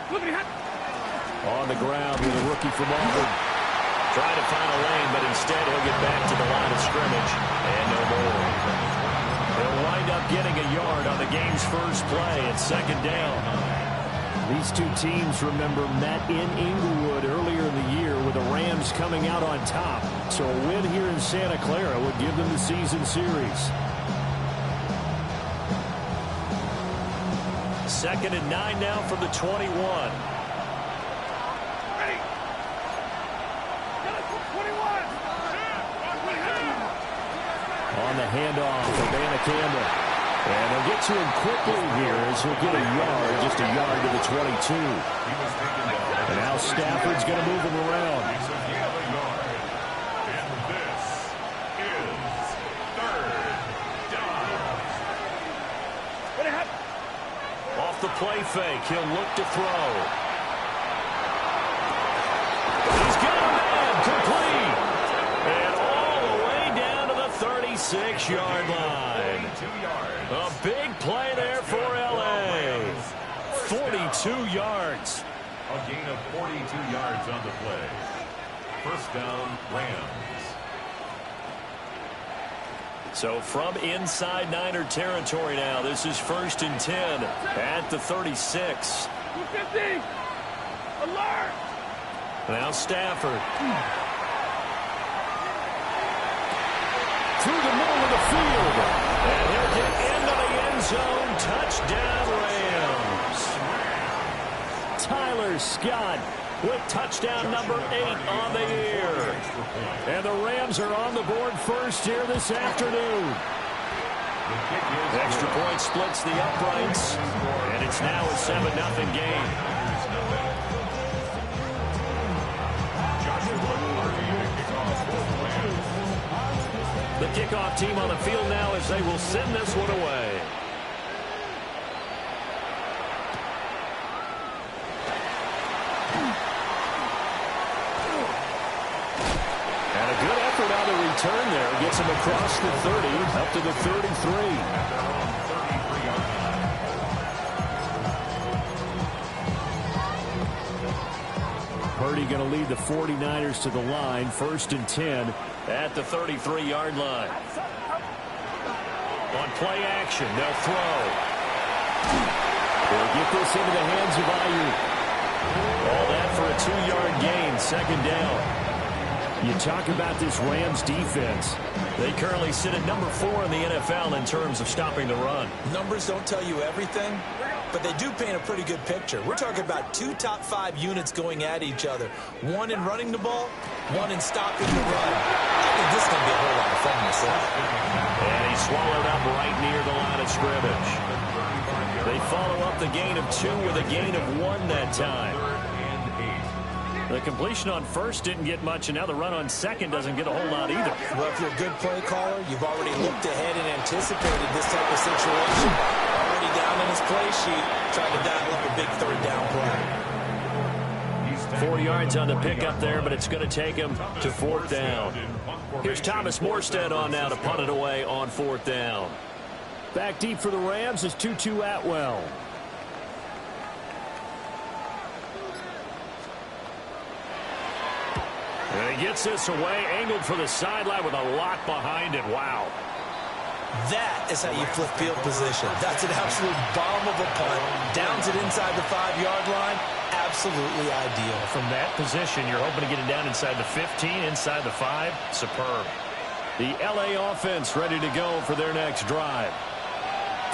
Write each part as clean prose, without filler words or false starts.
On the ground with a rookie from Auburn. Trying to find a lane, but instead he'll get back to the line of scrimmage. And no more. They'll wind up getting a yard on the game's first play at second down. These two teams, remember, met in Inglewood earlier in the year with the Rams coming out on top. So a win here in Santa Clara would give them the season series. 2nd and 9 now from the 21. On the handoff for Vanna Campbell. And they'll get to him quickly here as he'll get a yard, just a yard to the 22. And now Stafford's going to move him around. And this is 3rd down. Off the play fake, he'll look to throw. He's got a man, complete. And all the way down to the 36-yard line. A big play there for L.A. 42 yards. A gain of 42 yards on the play. 1st down, Rams. So from inside Niner territory now, this is 1st and 10 at the 36. 250. Alert. Now Stafford. Through the middle of the field. And he'll get into the end zone. Touchdown, Rams. Tyler Scott with touchdown number 8 on the year. And the Rams are on the board first here this afternoon. Extra point splits the uprights. And it's now a 7-0 game. The kickoff team on the field now as they will send this one away. And a good effort on the return there. Gets him across the 30, up to the 33. Purdy going to lead the 49ers to the line. 1st and 10 at the 33-yard line. On play action, they'll throw. They'll get this into the hands of Ayuk. All that for a 2-yard gain, 2nd down. You talk about this Rams defense. They currently sit at number 4 in the NFL in terms of stopping the run. Numbers don't tell you everything, but they do paint a pretty good picture. We're talking about 2 top 5 units going at each other. One in running the ball, one in stopping the run. I think this is going to be a whole lot of fun myself. And he's swallowed up right near the line of scrimmage. They follow up the gain of 2 with a gain of 1 that time. The completion on 1st didn't get much, and now the run on 2nd doesn't get a whole lot either. Well, if you're a good play caller, you've already looked ahead and anticipated this type of situation. Already down in his play sheet, trying to dial up a big 3rd down play. 4 yards on the pickup there, but it's going to take him to 4th down. Here's Thomas Morstead on now to punt it away on 4th down. Back deep for the Rams is Tutu Atwell. And he gets this away, angled for the sideline with a lot behind it. Wow. That is how you flip field position. That's an absolute bomb of a punt. Downs it inside the 5-yard line. Absolutely ideal. From that position, you're hoping to get it down inside the 15, inside the 5. Superb. The L.A. offense ready to go for their next drive.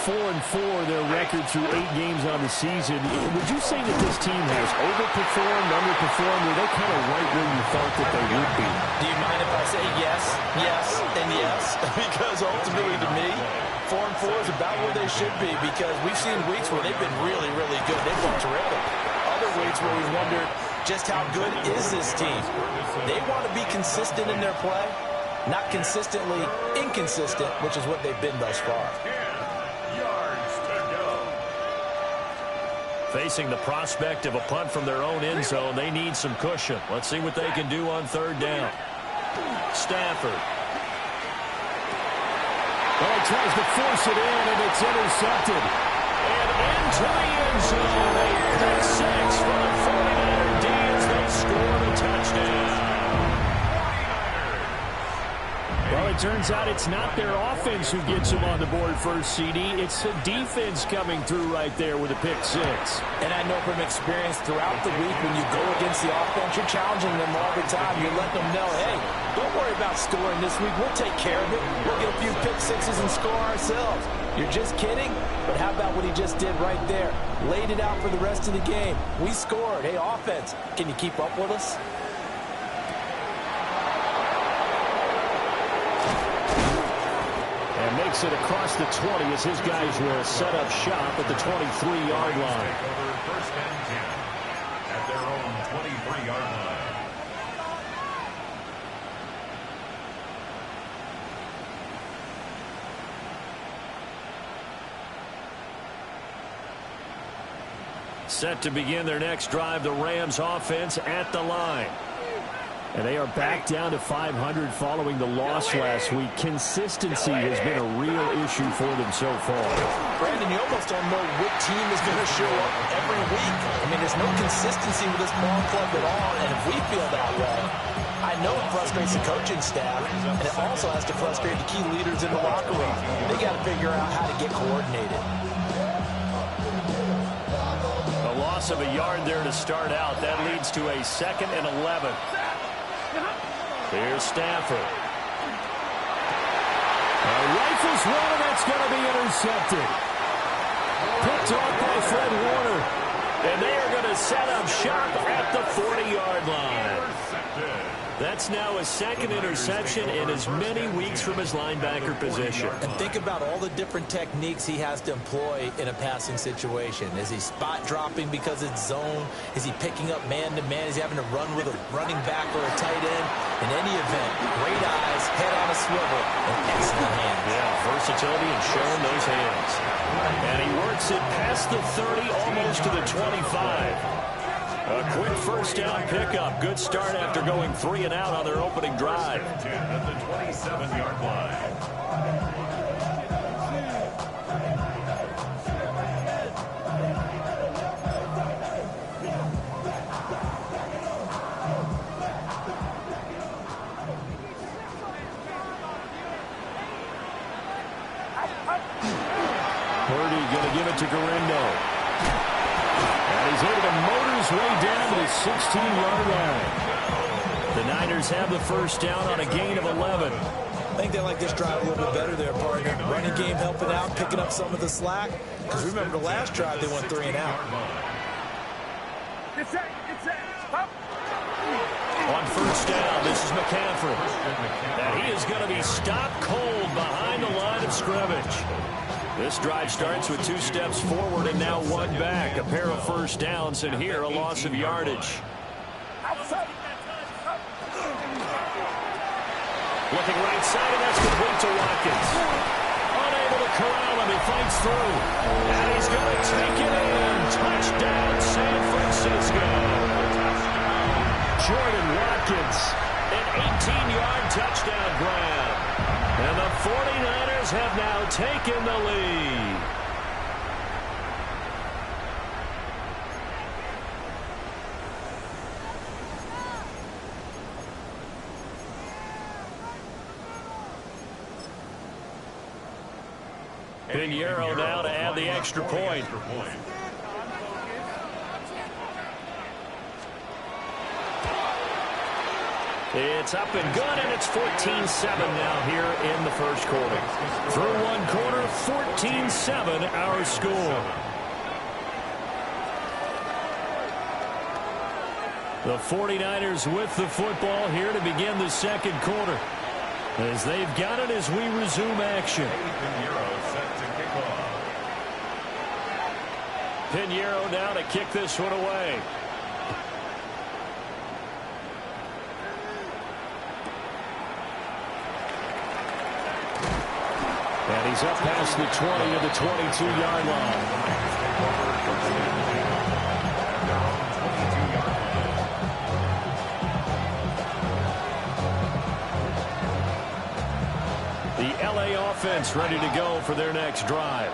4-4 their record through 8 games on the season. Would you say that this team has overperformed, underperformed, or are they kind of right where you thought that they would be? Do you mind if I say yes, yes, and yes? Because ultimately to me, 4-4 is about where they should be, because we've seen weeks where they've been really, really good. They've been terrific. Other weeks where we've wondered just how good is this team. They want to be consistent in their play, not consistently inconsistent, which is what they've been thus far. Facing the prospect of a punt from their own end zone, they need some cushion. Let's see what they can do on 3rd down. Stafford. Well, he tries to force it in, and it's intercepted. And into the end zone. A pick six for the 49er D as they score the touchdown. Well, it turns out it's not their offense who gets them on the board first, CD. It's the defense coming through right there with a pick six. And I know from experience throughout the week, when you go against the offense, you're challenging them all the time. You're letting them know, hey, don't worry about scoring this week. We'll take care of it. We'll get a few pick sixes and score ourselves. You're just kidding? But how about what he just did right there? Laid it out for the rest of the game. We scored. Hey, offense, can you keep up with us? And makes it across the 20 as his guys will set up shop at the 23-yard line. First and 10 at their own 23-yard line. Set to begin their next drive, the Rams offense at the line. And they are back down to 500 following the loss last week. Consistency has been a real issue for them so far. Brandon, you almost don't know what team is going to show up every week. I mean, there's no consistency with this ball club at all, and if we feel that way, I know it frustrates the coaching staff, and it also has to frustrate the key leaders in the locker room. They got to figure out how to get coordinated. A loss of a yard there to start out. That leads to a 2nd and 11. Here's Stafford. Rifles one, and that's going to be intercepted. Picked off by Fred Warner. And they are going to set up shop at the 40-yard line. That's now a 2nd interception in as many weeks from his linebacker position. And think about all the different techniques he has to employ in a passing situation. Is he spot dropping because it's zone? Is he picking up man-to-man? Is he having to run with a running back or a tight end? In any event, great eyes, head on a swivel, and excellent hands. Yeah, versatility and showing those hands. And he works it past the 30, almost to the 25. A quick first down pickup. Good start after going 3 and out on their opening drive. At the 27-yard line. Purdy going to give it to Garindo. And he's able to motor his way down to the 16-yard line. The Niners have the first down on a gain of 11. I think they like this drive a little bit better there, partner. Running game helping out, picking up some of the slack. Because remember the last drive, they went 3 and out. On first down, this is McCaffrey. And he is going to be stopped cold behind the line of scrimmage. This drive starts with 2 steps forward and now 1 back. A pair of first downs, and here a loss of yardage. Looking right side, and that's complete to Watkins. Unable to corral him, he fights through. And he's going to take it in. Touchdown, San Francisco. Jordan Watkins, an 18-yard touchdown grab. And the 49ers have now taken the lead. Pinheiro now to add the extra point. It's up and good, and it's 14-7 now here in the first quarter. Through 1 quarter, 14-7 our score. The 49ers with the football here to begin the second quarter. As they've got it as we resume action. Pinheiro now to kick this one away. And he's up past the 20 of the 22-yard line. The LA offense ready to go for their next drive.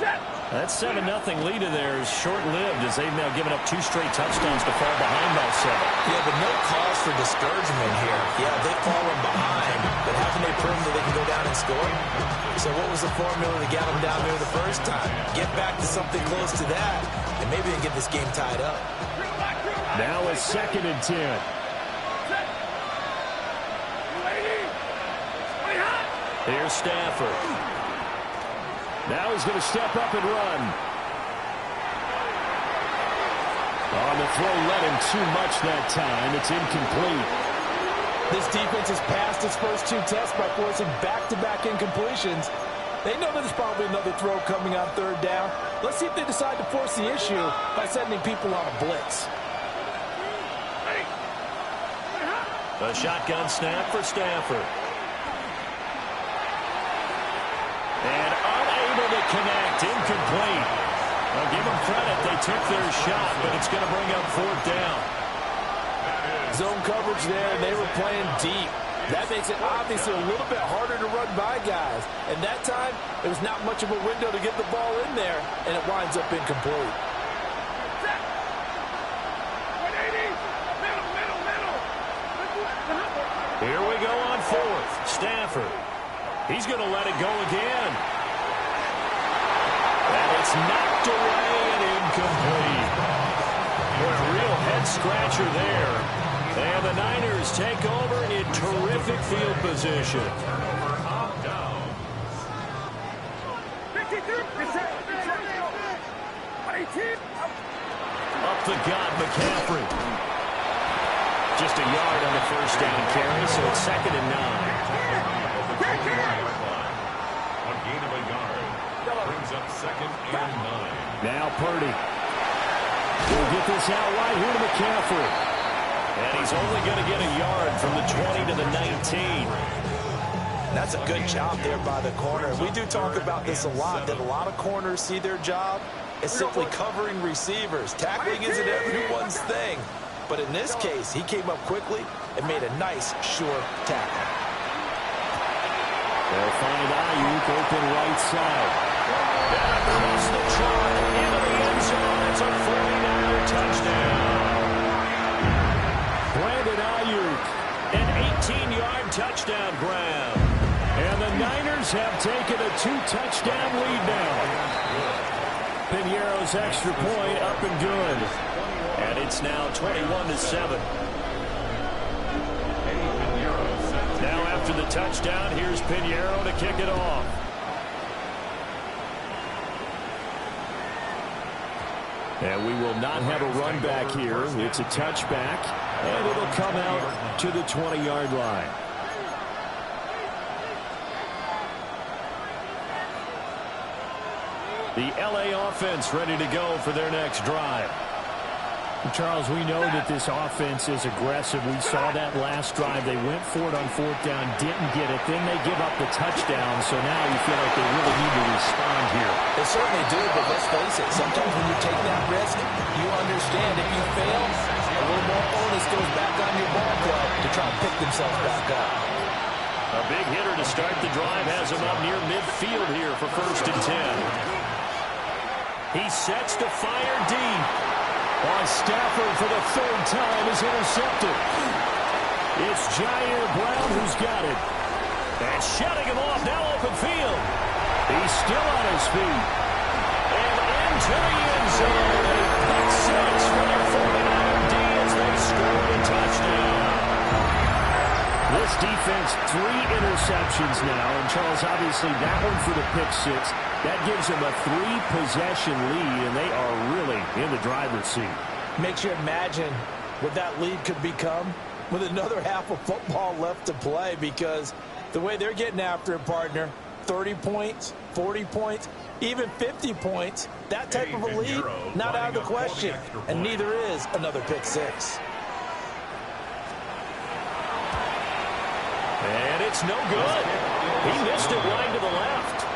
That 7-0 lead of theirs short-lived as they've now given up 2 straight touchdowns to fall behind by 7. Yeah, but no cause for discouragement here. Yeah, they've fallen behind, but haven't they proven that they can go down and score? So what was the formula to get them down there the first time? Get back to something close to that, and maybe they can get this game tied up. Now a 2nd and 10. Here's Stafford. Now he's going to step up and run. On the throw, led him too much that time. It's incomplete. This defense has passed its first 2 tests by forcing back-to-back incompletions. They know there's probably another throw coming on 3rd down. Let's see if they decide to force the issue by sending people on a blitz. A shotgun snap for Stafford. And unable to connect, incomplete. I'll give them credit, they took their shot, but it's going to bring up 4th down. Zone coverage there, and they were playing deep. That makes it obviously a little bit harder to run by guys. And that time, there was not much of a window to get the ball in there, and it winds up incomplete. Here we go on 4th. Stafford. He's going to let it go again. And it's knocked away and incomplete. Boy, a real head-scratcher there. And the Niners take over in terrific field position. Up the gut, McCaffrey. Just a yard on the 1st down carry, so it's 2nd and 9. A gain of a yard. Brings up 2nd and 9. Now Purdy. He'll get this out wide here to McCaffrey. And he's only going to get a yard from the 20 to the 19. That's a good job there by the corner. We do talk about this a lot, that a lot of corners see their job as simply covering receivers. Tackling isn't everyone's thing. But in this case, he came up quickly and made a nice, sure tackle. They'll find Ayuk open right side. And across the trot into the end zone. It's a 49er touchdown. Brandon Ayuk, An 18-yard touchdown grab. and the Niners have taken a 2-touchdown lead now. Pinheiro's extra point up and good. And it's now 21-7. Now after the touchdown, here's Pinheiro to kick it off. And we will not have a run back here. It's a touchback, and it'll come out to the 20-yard line. The LA offense ready to go for their next drive. Charles, we know that this offense is aggressive. We saw that last drive. They went for it on 4th down, didn't get it. Then they give up the touchdown, so now you feel like they really need to respond here. They certainly do, but let's face it, sometimes when you take that risk, you understand if you fail, a little more onus goes back on your ball club to try and pick themselves back up. A big hitter to start the drive has him up near midfield here for 1st and 10. He sets to fire deep. Stafford for the 3rd time is intercepted. It's Jair Brown who's got it. And shutting him off, now open field. He's still on his feet. And into the end zone. A pick six for the 49er D as they score a touchdown. This defense, 3 interceptions now. And Charles, obviously that one for the pick six. That gives them a 3-possession lead, and they are really in the driver's seat. Makes you imagine what that lead could become with another half of football left to play, because the way they're getting after it, partner, 30 points, 40 points, even 50 points, that type of a lead, not out of the question, and neither is another pick six. And it's no good. He missed it wide to the left.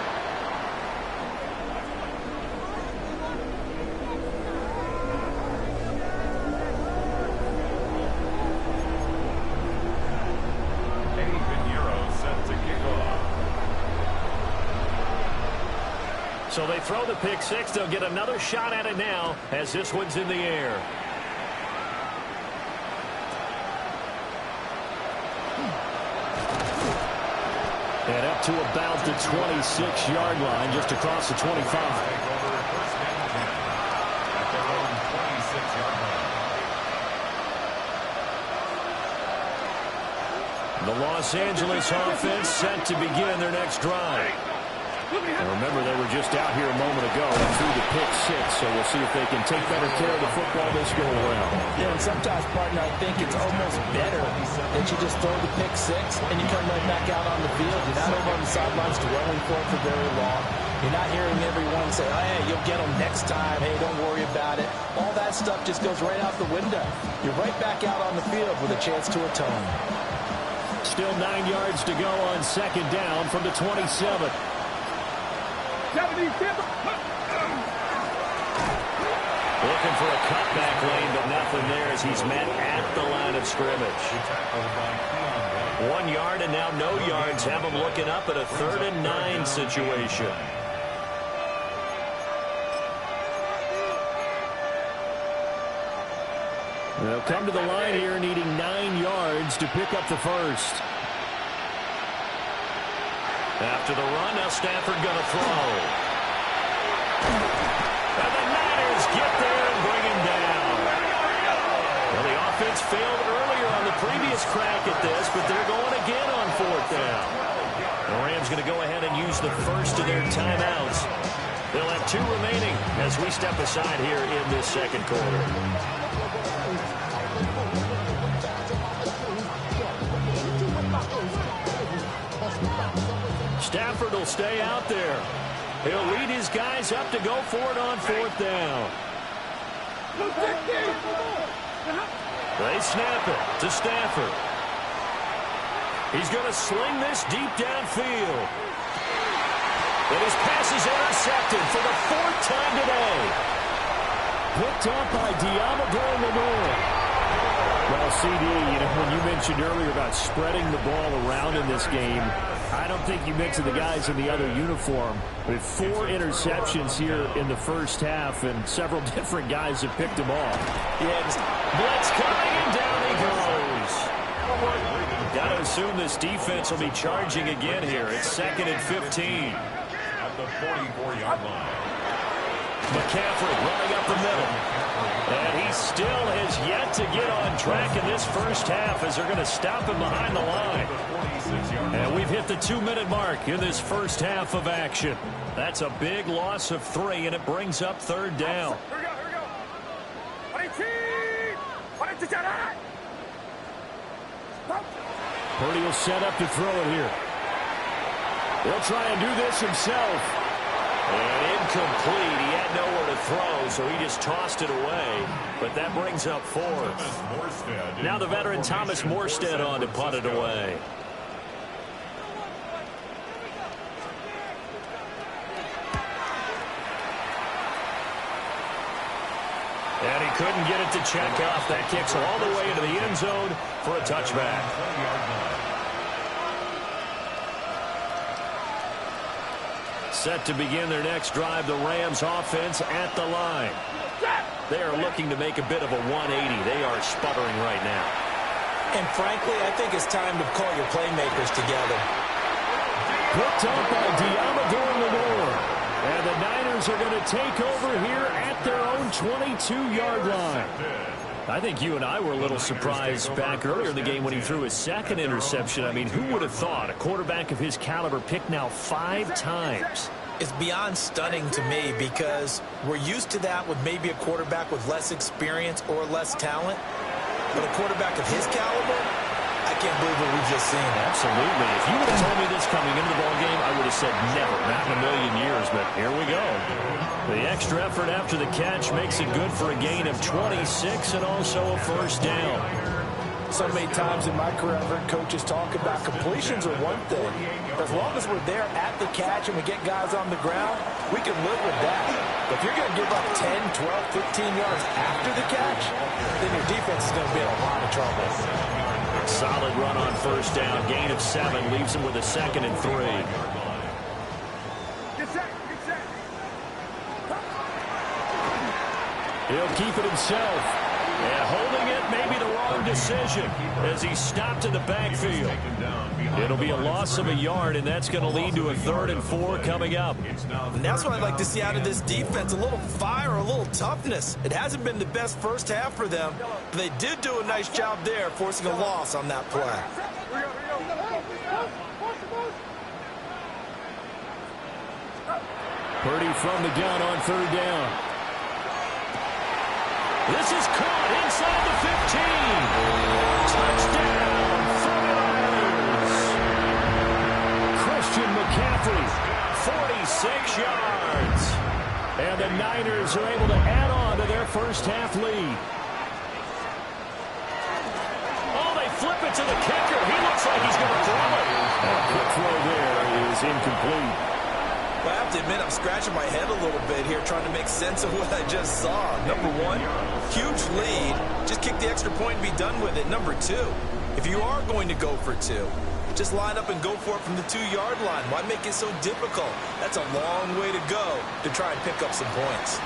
So they throw the pick six. They'll get another shot at it now as this one's in the air. And up to about the 26-yard line, just across the 25. The Los Angeles offense set to begin their next drive. And remember, they were just out here a moment ago and threw the pick six, so we'll see if they can take better care of the football this go around. Yeah, and sometimes, partner, I think it's almost better that you just throw the pick six and you come right back out on the field. You're not over on the sidelines dwelling for it for very long. You're not hearing everyone say, oh, hey, you'll get them next time. Hey, don't worry about it. All that stuff just goes right out the window. You're right back out on the field with a chance to atone. Still 9 yards to go on second down from the 27. Looking for a cutback lane, but nothing there as he's met at the line of scrimmage. 1 yard and now no yards have him looking up at a 3rd and 9 situation. They'll come to the line here needing 9 yards to pick up the first. After the run, now Stafford going to throw. And the Niners get there and bring him down. Well, the offense failed earlier on the previous crack at this, but they're going again on 4th down. The Rams going to go ahead and use the first of their timeouts. They'll have 2 remaining as we step aside here in this second quarter. Stafford will stay out there. He'll lead his guys up to go for it on 4th down. They snap it to Stafford. He's going to sling this deep downfield. And his pass is intercepted for the 4th time today. Picked up by Diamador Lenore. Well, CD, when you mentioned earlier about spreading the ball around in this game, I don't think you mentioned the guys in the other uniform. With 4 interceptions here in the first half, and several different guys have picked them off. Blitz coming, and down he goes. Got to assume this defense will be charging again here. It's 2nd and 15. At the 44-yard line. McCaffrey running up the middle. And he still has yet to get on track in this first half as they're going to stop him behind the line. And we've hit the 2-minute mark in this first half of action. That's a big loss of 3, and it brings up 3rd down. Purdy will set up to throw it here. He'll try and do this himself. And incomplete. He had nowhere to throw, so he just tossed it away. But that brings up 4th. Now the veteran Thomas Morstead on to punt it away. And he couldn't get it to check off. That kicks all the way into the end zone for a touchback. Set to begin their next drive, the Rams offense at the line. They are looking to make a bit of a 180. They are sputtering right now. And frankly, I think it's time to call your playmakers together. Picked up by Diamador Lenore. And the Niners are going to take over here at their own 22-yard line. I think you and I were a little surprised back earlier in the game when he threw his 2nd interception. I mean, who would have thought a quarterback of his caliber picked now 5 times? It's beyond stunning to me because we're used to that with maybe a quarterback with less experience or less talent. But a quarterback of his caliber, I can't believe what we've just seen. Absolutely. If you would have told me this coming into the ballgame, I would have said never, not in a million years. But here we go. The extra effort after the catch makes it good for a gain of 26 and also a 1st down. So many times in my career, I've heard coaches talk about completions are one thing. As long as we're there at the catch and we get guys on the ground, we can live with that. But if you're going to give up 10, 12, 15 yards after the catch, then your defense is going to be in a lot of trouble. Solid run on 1st down. Gain of 7 leaves him with a 2nd and 3. He'll keep it himself. And holding it may be the wrong decision as he stopped in the backfield. It'll be a loss of a yard, and that's going to lead to a 3rd and 4 coming up. And that's what I'd like to see out of this defense, a little fire, a little toughness. It hasn't been the best first half for them, but they did do a nice job there forcing a loss on that play. Purdy from the gun on 3rd down. This is caught inside the 15. Touchdown, 49ers. Christian McCaffrey, 46 yards. And the Niners are able to add on to their first half lead. Oh, they flip it to the kicker. He looks like he's going to throw it. That quick throw there is incomplete. Well, I have to admit, I'm scratching my head a little bit here trying to make sense of what I just saw. Number one, huge lead. Just kick the extra point and be done with it. Number two, if you are going to go for 2, just line up and go for it from the 2-yard line. Why make it so difficult? That's a long way to go to try and pick up some points.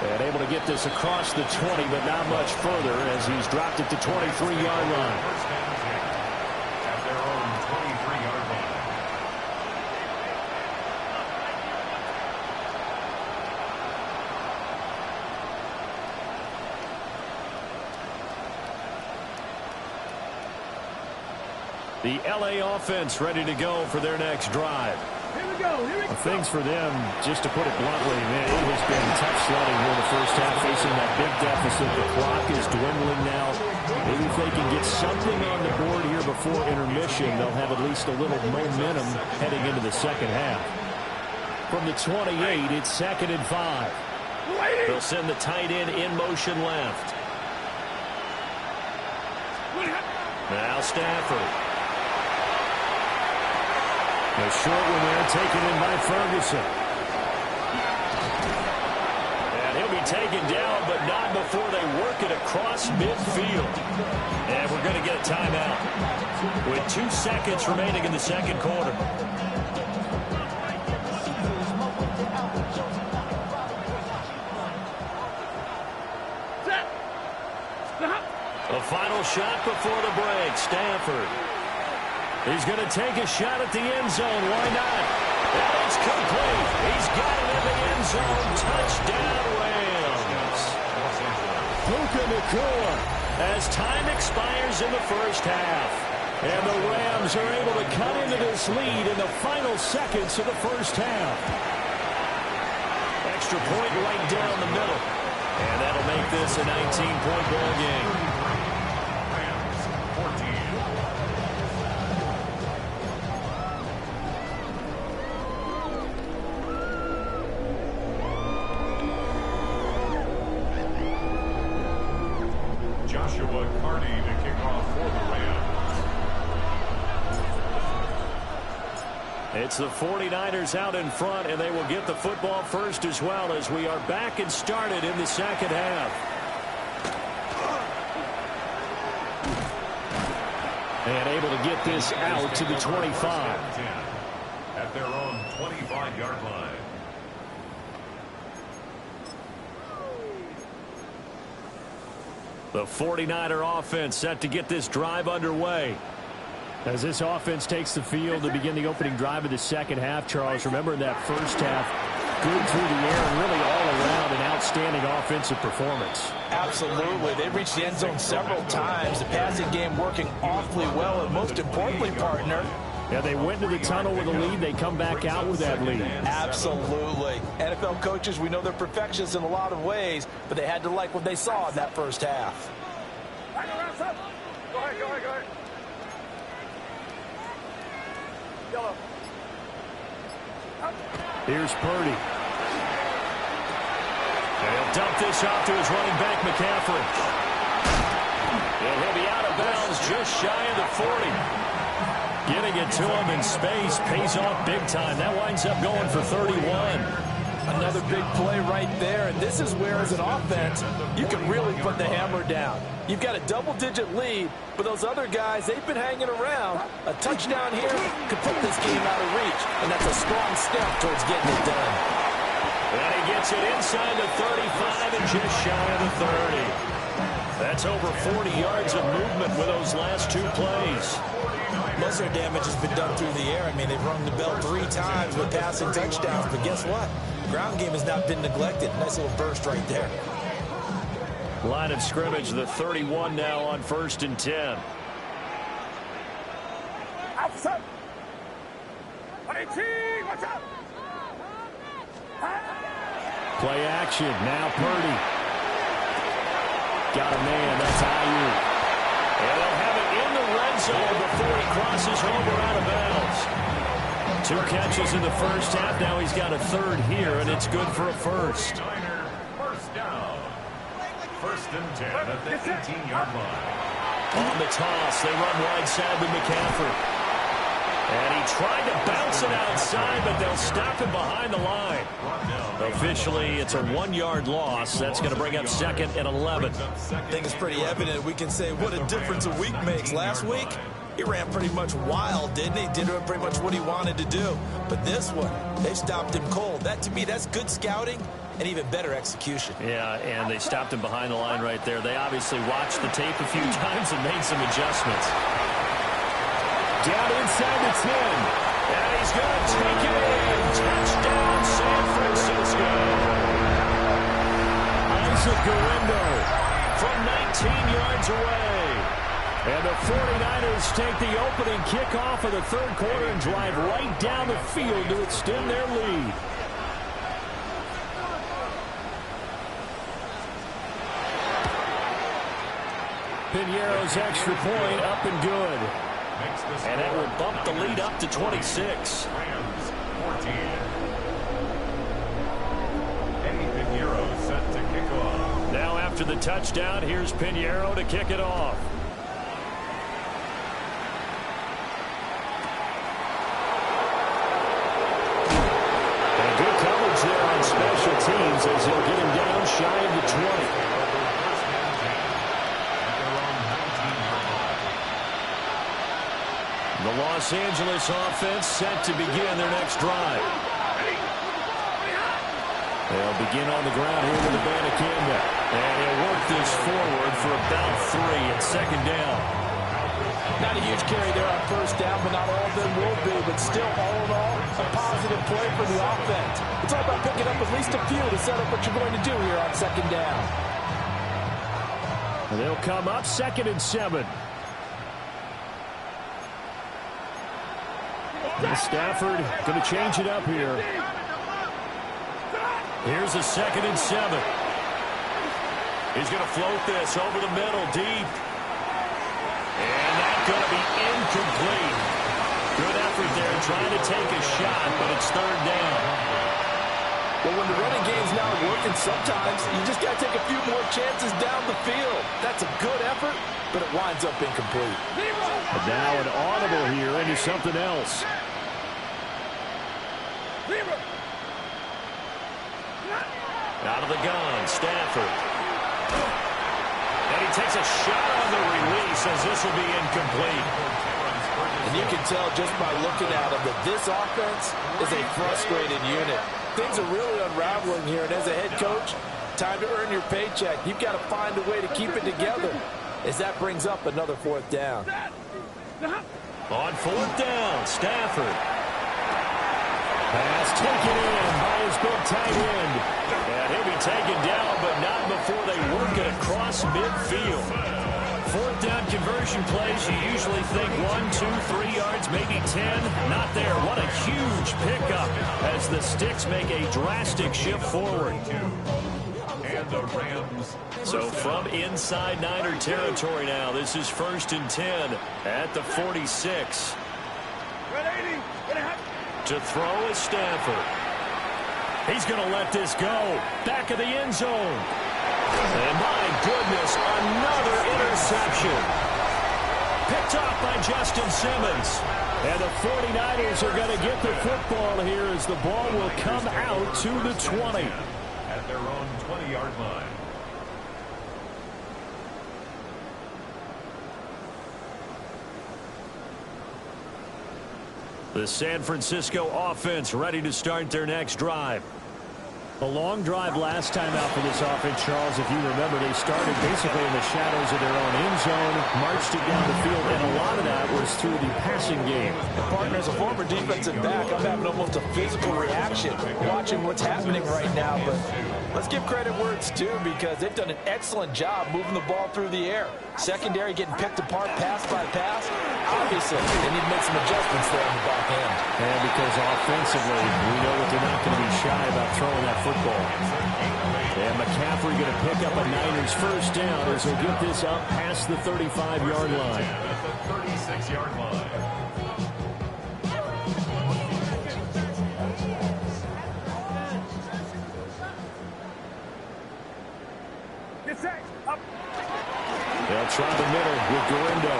And able to get this across the 20, but not much further as he's dropped it to 23-yard line. At their own 23-yard line. The L.A. offense ready to go for their next drive. Here we go. Things for them, just to put it bluntly, man, it has been tough sledding here in the first half, facing that big deficit. The clock is dwindling now. Maybe if they can get something on the board here before intermission, they'll have at least a little momentum heading into the second half. From the 28, it's 2nd and 5. They'll send the tight end in motion left. Now Stafford. A short one there, taken in by Ferguson. And he'll be taken down, but not before they work it across midfield. And we're going to get a timeout with 2 seconds remaining in the second quarter. A final shot before the break. Stafford. He's going to take a shot at the end zone. Why not? And it's complete. He's got it in the end zone. Touchdown, Rams. Puka Nacua. As time expires in the first half. And the Rams are able to cut into this lead in the final seconds of the first half. Extra point right down the middle. And that'll make this a 19-point ball game. It's the 49ers out in front, and they will get the football first as well as we are back and started in the second half. And able to get this out to the 25. At their own 25-yard line. The 49er offense set to get this drive underway. As this offense takes the field to begin the opening drive of the second half, Charles, remember in that first half, good through the air and really all around an outstanding offensive performance. Absolutely. They reached the end zone several times. The passing game working awfully well, and most importantly, partner, yeah, they went into the tunnel with a lead. They come back out with that lead. Absolutely. NFL coaches, we know they're perfectionists in a lot of ways, but they had to like what they saw in that first half. Go ahead. Yellow. Here's Purdy. And he'll dump this off to his running back, McCaffrey. And he'll be out of bounds just shy of the 40. Getting it to him in space pays off big time. That winds up going for 31. Another big play right there, and this is where, as an offense, you can really put the hammer down. You've got a double-digit lead, but those other guys, they've been hanging around. A touchdown here could put this game out of reach, and that's a strong step towards getting it done. And he gets it inside the 35 and just shy of the 30. That's over 40 yards of movement with those last two plays. Most of their damage has been done through the air. I mean, they've rung the bell 3 times with passing touchdowns. But guess what? Ground game has not been neglected. Nice little burst right there. Line of scrimmage, the 31 now on 1st and 10. Outside. 18, watch out. Play action. Now Purdy. Got a man. That's Ayuk. And they'll have it in the red zone before he crosses over out of bounds. 2 catches in the first half. Now he's got a 3rd here, and it's good for a first. First down. 1st and 10 at the 18-yard line. On the toss, they run wide side with McCaffrey. And he tried to bounce it outside, but they'll stop him behind the line. Officially, it's a 1-yard loss. That's going to bring up 2nd and 11. I think it's pretty evident. We can say what a difference a week makes. Last week, he ran pretty much wild, didn't he? Did pretty much what he wanted to do. But this one, they stopped him cold. That, to me, that's good scouting and even better execution. Yeah, and they stopped him behind the line right there. They obviously watched the tape a few times and made some adjustments. Down inside the 10. And he's going to take it in. Touchdown, San Francisco. Isaac Guerrero from 19 yards away. And the 49ers take the opening kickoff of the 3rd quarter and drive right down the field to extend their lead. Piñeiro's extra point up and good. And that will bump the lead up to 26. Rams 14. Eddie Piñeiro set to kick off. Now after the touchdown, here's Piñeiro to kick it off. And good coverage there on special teams as he'll get him down shy of the 20. The Los Angeles offense set to begin their next drive. They'll begin on the ground here with the Bandicanda. And he'll work this forward for about 3 at 2nd down. Not a huge carry there on 1st down, but not all of them will be. But still, all in all, a positive play for the offense. It's all about picking up at least a few to set up what you're going to do here on 2nd down. And they'll come up 2nd and 7. And Stafford going to change it up here. Here's a 2nd and 7. He's going to float this over the middle deep. And that's going to be incomplete. Good effort there trying to take a shot, but it's 3rd down. Well, when the running game's not working, sometimes you just got to take a few more chances down the field. That's a good effort, but it winds up incomplete. And now an audible here into something else. Out of the gun, Stafford. And he takes a shot on the release as this will be incomplete. And you can tell just by looking at him that this offense is a frustrated unit. Things are really unraveling here, and as a head coach, time to earn your paycheck. You've got to find a way to keep it together as that brings up another 4th down. On 4th down, Stafford. Pass taken in by his big tight end. And he'll be taken down, but not before they work it across midfield. 4th down conversion plays, you usually think 1, 2, 3 yards, maybe 10. Not there. What a huge pickup as the Sticks make a drastic shift forward. And the Rams. So from inside Niner territory now, this is 1st and 10 at the 46. To throw is Stafford. He's going to let this go. Back of the end zone. And my goodness, another interception. Picked off by Justin Simmons. And the 49ers are going to get the football here as the ball will come out to the 20. At their own 20-yard line. The San Francisco offense ready to start their next drive. A long drive last time out for this offense, Charles. If you remember, they started basically in the shadows of their own end zone, marched it down the field, and a lot of that was through the passing game. And partner, as a former defensive back, I'm having almost a physical reaction watching what's happening right now. But let's give credit where it's due, because they've done an excellent job moving the ball through the air. Secondary getting picked apart pass by pass. Obviously, they need to make some adjustments there on the back end. And because offensively, we know that they're not going to be shy about throwing that football. And McCaffrey going to pick up a Niners first down as he'll get this up past the 35-yard line. At the 36-yard line. Get set. Up. They'll try the middle with Garindo.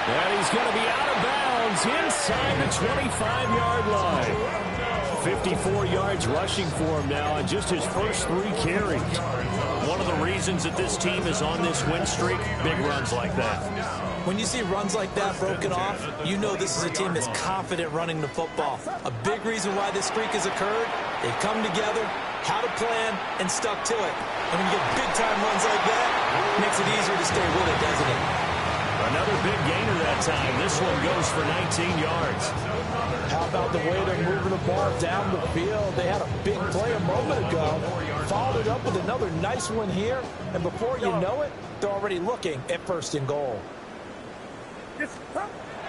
And he's going to be out of bounds inside the 25-yard line. 54 yards rushing for him now on just his first 3 carries. One of the reasons that this team is on this win streak, big runs like that. When you see runs like that broken off, you know this is a team that's confident running the football. A big reason why this streak has occurred, they've come together, had a plan, and stuck to it. And when you get big-time runs like that, it makes it easier to stay with it, doesn't it? Another big gainer that time. This one goes for 19 yards. How about the way they're moving the ball down the field? They had a big play a moment ago, followed it up with another nice one here, and before you know it, they're already looking at 1st and goal.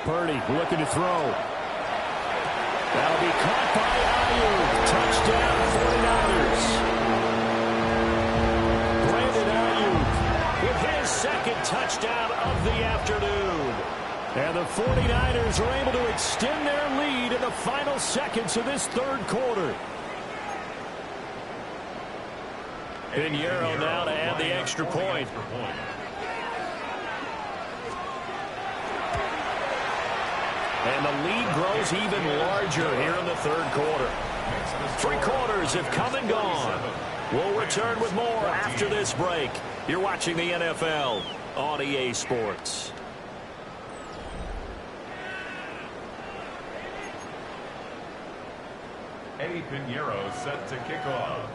Purdy looking to throw. That'll be caught by Ayuk. Touchdown 49ers. Brandon Ayuk with his second touchdown of the afternoon. And the 49ers are able to extend their lead in the final seconds of this 3rd quarter. Pinheiro now to add the extra point. And the lead grows even larger here in the 3rd quarter. 3 quarters have come and gone. We'll return with more after this break. You're watching the NFL on EA Sports. Eddie Pinheiro set to kick off.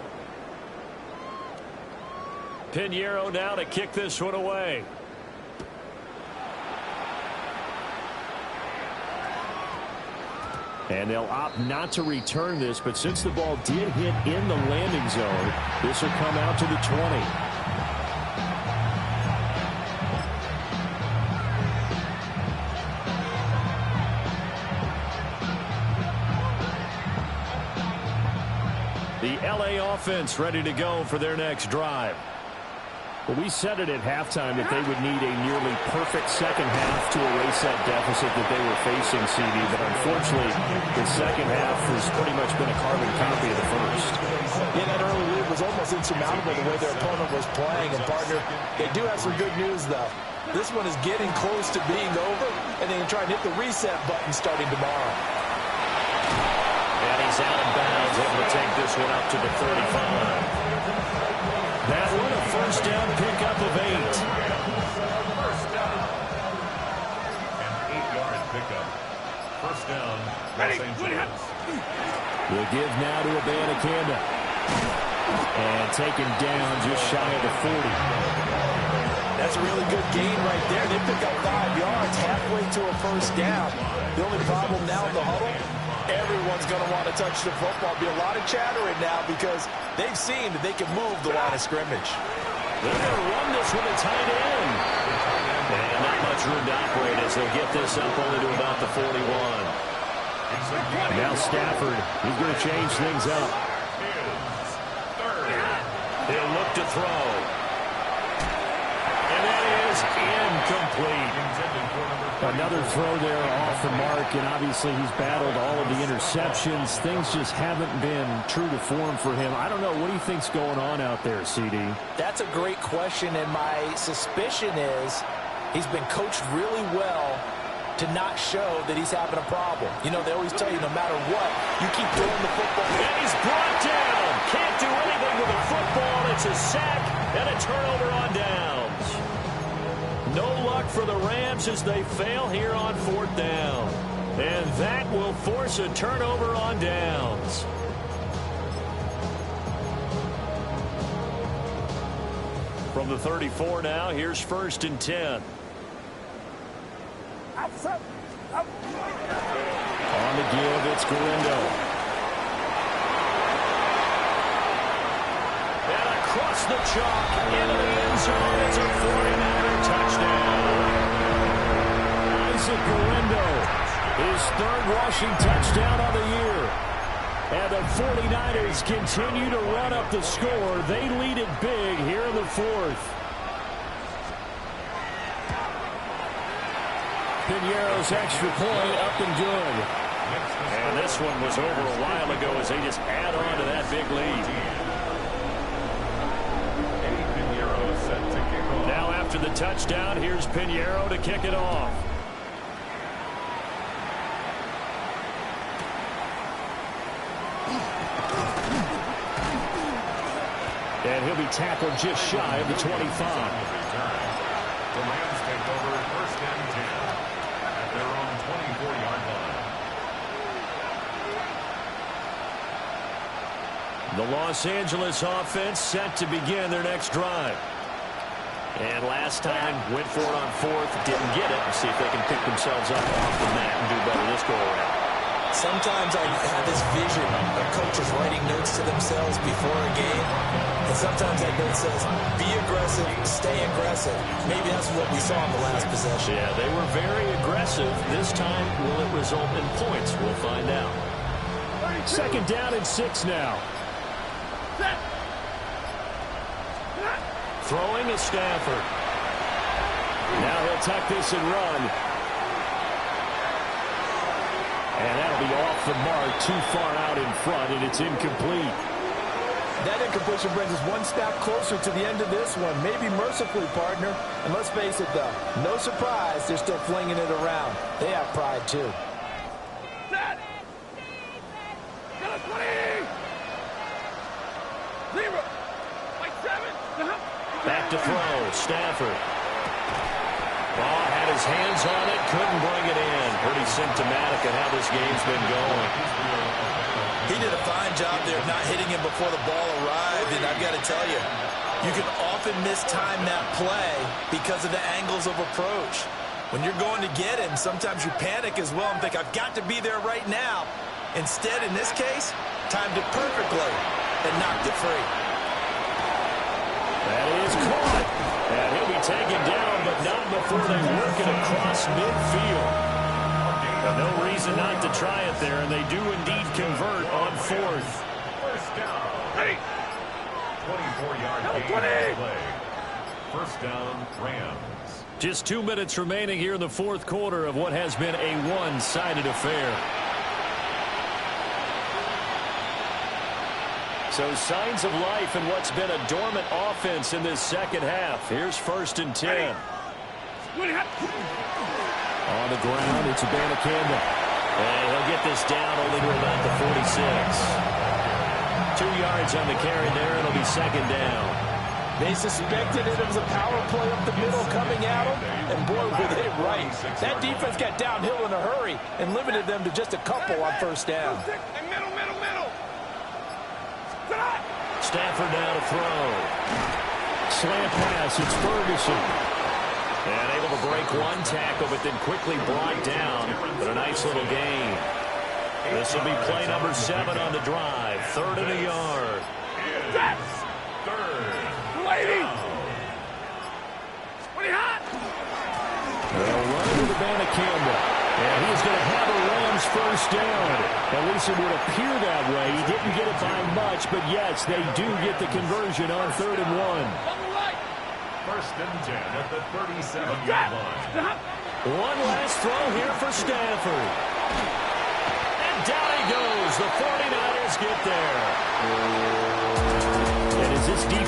Pinheiro now to kick this one away. And they'll opt not to return this, but since the ball did hit in the landing zone, this will come out to the 20. The LA offense ready to go for their next drive. Well, we said it at halftime that they would need a nearly perfect second half to erase that deficit that they were facing, CD. But unfortunately, the second half has pretty much been a carbon copy of the first. Yeah, that early lead was almost insurmountable the way their opponent was playing. And, partner, they do have some good news, though. This one is getting close to being over, and they can try and hit the reset button starting tomorrow. And he's out of bounds, able to take this one up to the 35. That one a first down pickup of 8. First down. An 8-yard pickup. First down, Los Angeles. We'll give now to Abanikanda. And taken down just shy of the 40. That's a really good gain right there. They pick up 5 yards halfway to a first down. The only problem now in the huddle, everyone's going to want to touch the football. Be a lot of chattering now because they've seen that they can move the line of scrimmage. They're going to run this with a tight end. And not much room to operate as they'll get this up only to about the 41. Now Stafford, he's going to change things up. He'll look to throw. And that is incomplete. Another throw there off the mark, and obviously he's battled all of the interceptions. Things just haven't been true to form for him. I don't know. What do you think's going on out there, CD? That's a great question, and my suspicion is he's been coached really well to not show that he's having a problem. You know, they always tell you no matter what, you keep throwing the football. And he's brought down. Can't do anything with a football. It's a sack and a turnover on downs. No luck for the Rams as they fail here on 4th down. And that will force a turnover on downs. From the 34 now, here's 1st and 10. On the give, it's Galindo. And across the chalk, into the end zone, it's a 49er touchdown. Isaac Galindo, his 3rd rushing touchdown of the year. And the 49ers continue to run up the score. They lead it big here in the 4th. Piñeiro's extra point up and good. And this one was over a while ago as they just add on to that big lead. Now after the touchdown, here's Piñeiro to kick it off. And he'll be tackled just shy of the 25. The Rams take over 1st and 10 at their own 24-yard line. The Los Angeles offense set to begin their next drive. And last time went for it on 4th, didn't get it. See if they can pick themselves up off the mat and do better this go around. Sometimes I have this vision of coaches writing notes to themselves before a game. And sometimes that note says, be aggressive, stay aggressive. Maybe that's what we saw in the last possession. Yeah, they were very aggressive. This time, will it result in points? We'll find out. 2nd down and 6 now. Throwing is Stafford. Now he'll tuck this and run. And that'll be off the mark, too far out in front, and it's incomplete. That incompletion brings us one step closer to the end of this one. Maybe mercifully, partner. And let's face it, though, no surprise, they're still flinging it around. They have pride, too. Back to throw, Stafford. Oh, had his hands on it, couldn't bring it in. Pretty symptomatic of how this game's been going. He did a fine job there of not hitting him before the ball arrived, and I've got to tell you, you can often mistime that play because of the angles of approach. When you're going to get him, sometimes you panic as well and think, I've got to be there right now. Instead, in this case, timed it perfectly and knocked it free. That is caught. And he'll be taken down, but not before they work it across midfield. No reason not to try it there, and they do indeed convert on 4th. 1st down. 24-yard gain play. 1st down, Rams. Just 2 minutes remaining here in the 4th quarter of what has been a one-sided affair. So signs of life in what's been a dormant offense in this 2nd half. Here's 1st and 10. On the ground, it's Abanikanda. And he'll get this down only to about the 46. 2 yards on the carry there. It'll be 2nd down. They suspected it was a power play up the middle coming at them, and boy, were they right. That defense got downhill in a hurry and limited them to just a couple on 1st down. Stafford now to throw. Slant pass, it's Ferguson. And able to break one tackle, but then quickly brought down. But a nice little gain. This will be play number 7 on the drive. 3rd and a yard. They'll run with Abanikanda. And he's going to have a Rams 1st down. At least it would appear that way. He didn't get it by much, but yes, they do get the conversion on 3rd and 1. 1st and 10 at the 37-yard line. One last throw here for Stafford. And down he goes. The 49ers get there. And is this defense